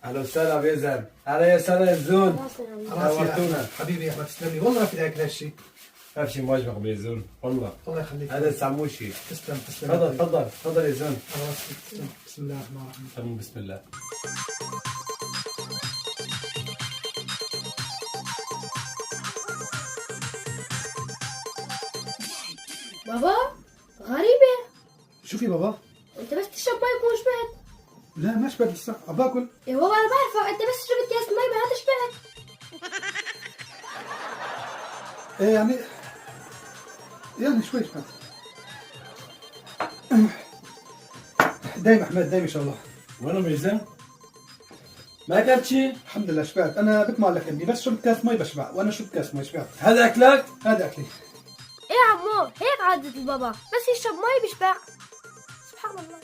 اهلا وسهلا بيزن. هلا يا سنة الزون. نورتونا حبيبي يا احمد، تسلم لي والله، ما في داعي لهالشيء. ما في شيء مواجبك بيزون والله. الله يخليك. هذا السموشي. تسلم تسلم. تفضل تفضل تفضل يا زون. تسلم. بسم الله الرحمن الرحيم. بسم الله. بابا غريبة، شو في بابا؟ انت بس تشرب مي بكون شبعت. لا ما شبعت لسه، عم باكل. يا بابا انا بعرفك، انت بس شربت كاس مي ما شبعت. ايه يعني شوي شبعت. دايم احمد دايم ان شاء الله. وين بيزن؟ ما اكلت شيء؟ الحمد لله شبعت، انا بكمل لك اني بس شربت كاس مي بشبع، وانا شربت كاس مي شبعت. هذا اكلك؟ هذا اكلي. ايه يا عمو، هيك عادة البابا، بس يشرب مي بيشبع. سبحان الله.